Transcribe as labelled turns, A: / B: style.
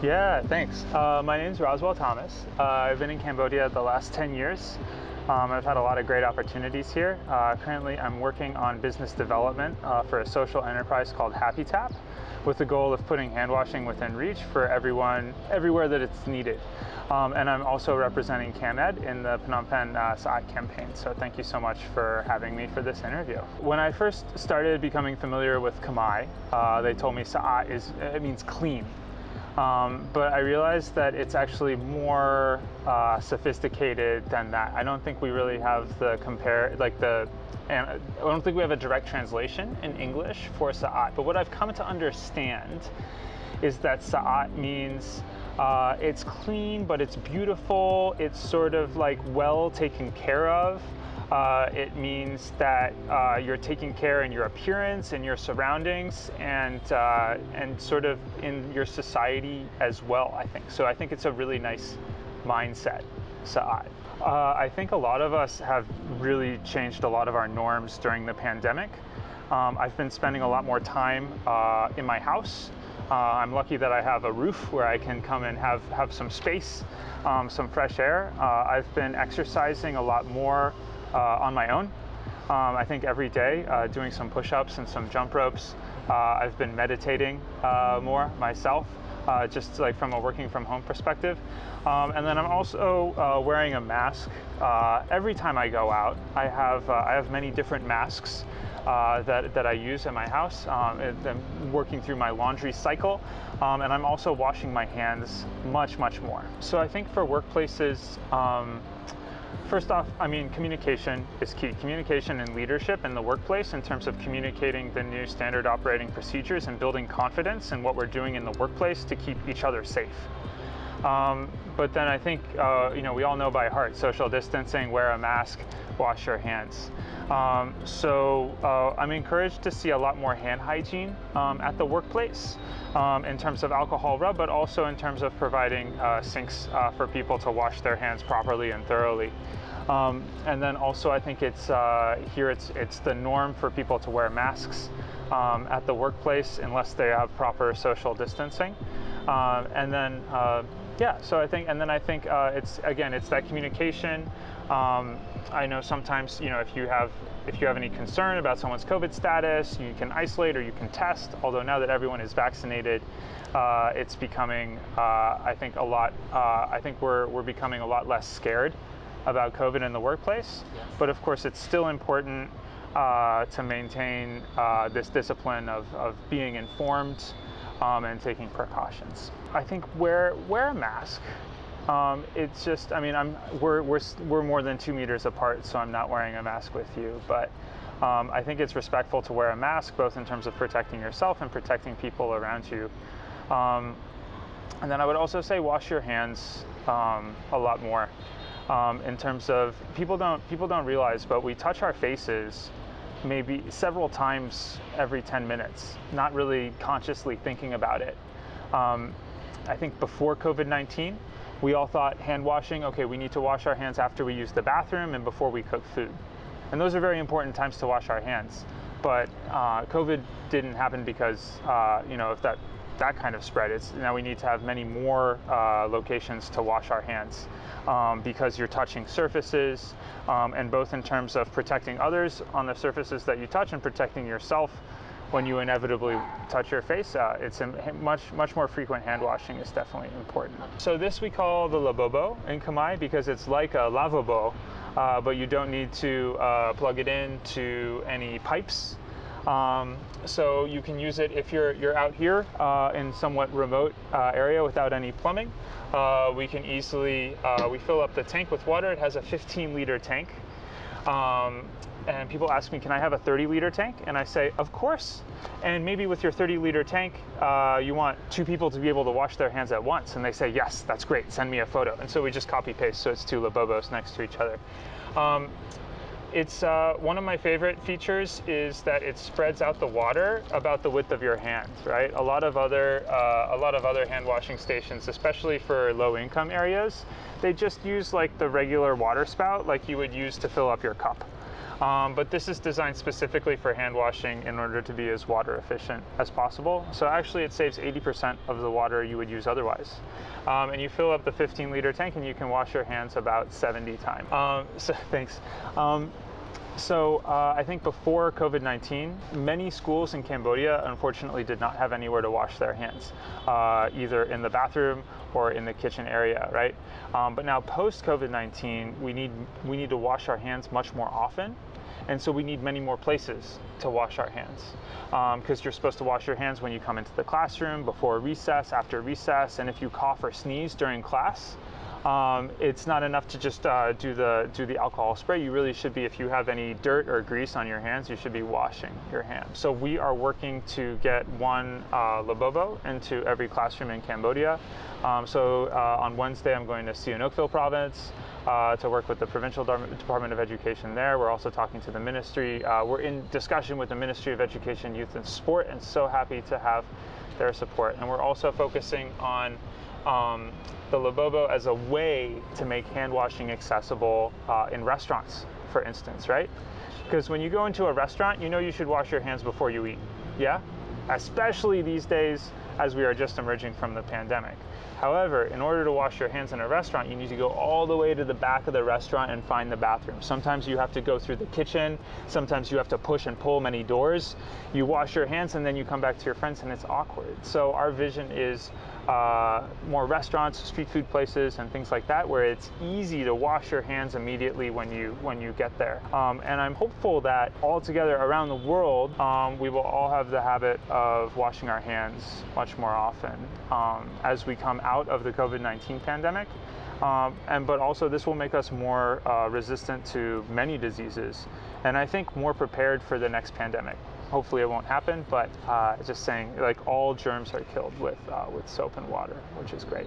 A: Yeah, thanks. My name's Rosewell Thomas. I've been in Cambodia the last 10 years. I've had a lot of great opportunities here. Currently, I'm working on business development for a social enterprise called HappyTab, with the goal of putting hand washing within reach for everyone, everywhere that it's needed. And I'm also representing CAMED in the Phnom Penh Saat campaign. So thank you so much for having me for this interview. When I first started becoming familiar with Khmer, they told me Saat it means clean. But I realized that it's actually more sophisticated than that. I don't think we really have I don't think we have a direct translation in English for Saat. But what I've come to understand is that Saat means it's clean, but it's beautiful. It's sort of like well taken care of. It means that you're taking care in your appearance, in your surroundings, and sort of in your society as well, I think. So I think it's a really nice mindset, Saat. I think a lot of us have really changed a lot of our norms during the pandemic. I've been spending a lot more time in my house. I'm lucky that I have a roof where I can come and have some space, some fresh air. I've been exercising a lot more on my own. I think every day doing some push-ups and some jump ropes. I've been meditating more myself, just like from a working from home perspective. And then I'm also wearing a mask every time I go out. I have many different masks that I use in my house. I'm working through my laundry cycle, and I'm also washing my hands much more. So I think for workplaces, first off, I mean, communication is key. Communication and leadership in the workplace in terms of communicating the new standard operating procedures and building confidence in what we're doing in the workplace to keep each other safe. But then I think, we all know by heart, social distancing, wear a mask, wash your hands. I'm encouraged to see a lot more hand hygiene at the workplace in terms of alcohol rub, but also in terms of providing sinks for people to wash their hands properly and thoroughly. And then also I think it's the norm for people to wear masks at the workplace unless they have proper social distancing. So I think it's that communication. I know sometimes, if you have any concern about someone's COVID status, you can isolate or you can test. Although now that everyone is vaccinated, it's becoming, I think we're becoming a lot less scared about COVID in the workplace. Yes. But of course, it's still important to maintain this discipline of being informed and taking precautions. I think wear a mask. It's just, we're more than 2 meters apart, so I'm not wearing a mask with you. But I think it's respectful to wear a mask, both in terms of protecting yourself and protecting people around you. And then I would also say wash your hands a lot more. In terms of people don't realize, but we touch our faces maybe several times every 10 minutes, not really consciously thinking about it. I think before COVID-19, we all thought hand washing, okay, we need to wash our hands after we use the bathroom and before we cook food. And those are very important times to wash our hands. But COVID didn't happen because, of that kind of spread. Now we need to have many more locations to wash our hands because you're touching surfaces, and both in terms of protecting others on the surfaces that you touch and protecting yourself when you inevitably touch your face. It's much more frequent hand washing is definitely important. So this we call the labobo in Khmer because it's like a lavabo, but you don't need to plug it into any pipes. So you can use it if you're out here in somewhat remote area without any plumbing. We can easily, we fill up the tank with water. It has a 15-liter tank. And people ask me, can I have a 30-liter tank? And I say, of course. And maybe with your 30-liter tank, you want 2 people to be able to wash their hands at once. And they say, yes, that's great. Send me a photo. And so we just copy paste. So it's 2 labobos next to each other. It's one of my favorite features is that it spreads out the water about the width of your hand, right? A lot of other hand washing stations, especially for low income areas, they just use like the regular water spout like you would use to fill up your cup. But this is designed specifically for hand washing in order to be as water efficient as possible. So actually it saves 80% of the water you would use otherwise. And you fill up the 15-liter tank and you can wash your hands about 70 times. So thanks. I think before COVID-19, many schools in Cambodia unfortunately did not have anywhere to wash their hands, either in the bathroom or in the kitchen area, right? But now post-COVID-19, we need to wash our hands much more often. And so we need many more places to wash our hands because you're supposed to wash your hands when you come into the classroom, before recess, after recess, and if you cough or sneeze during class, it's not enough to just do the alcohol spray. You really should be, if you have any dirt or grease on your hands, you should be washing your hands. So we are working to get one labobo into every classroom in Cambodia. On Wednesday, I'm going to Sihanoukville province to work with the Provincial Department of Education there. We're also talking to the ministry. We're in discussion with the Ministry of Education, Youth and Sport, and so happy to have their support. And we're also focusing on the labobo as a way to make hand washing accessible in restaurants, for instance, right? Because when you go into a restaurant, you know you should wash your hands before you eat, yeah? Especially these days as we are just emerging from the pandemic. However, in order to wash your hands in a restaurant, you need to go all the way to the back of the restaurant and find the bathroom. Sometimes you have to go through the kitchen. Sometimes you have to push and pull many doors. You wash your hands and then you come back to your friends and it's awkward. So our vision is more restaurants, street food places, and things like that, where it's easy to wash your hands immediately when you get there. And I'm hopeful that all together around the world, we will all have the habit of washing our hands much more often as we come out of the COVID-19 pandemic. But also this will make us more resistant to many diseases, and I think more prepared for the next pandemic. Hopefully it won't happen, but just saying, like, all germs are killed with soap and water, which is great.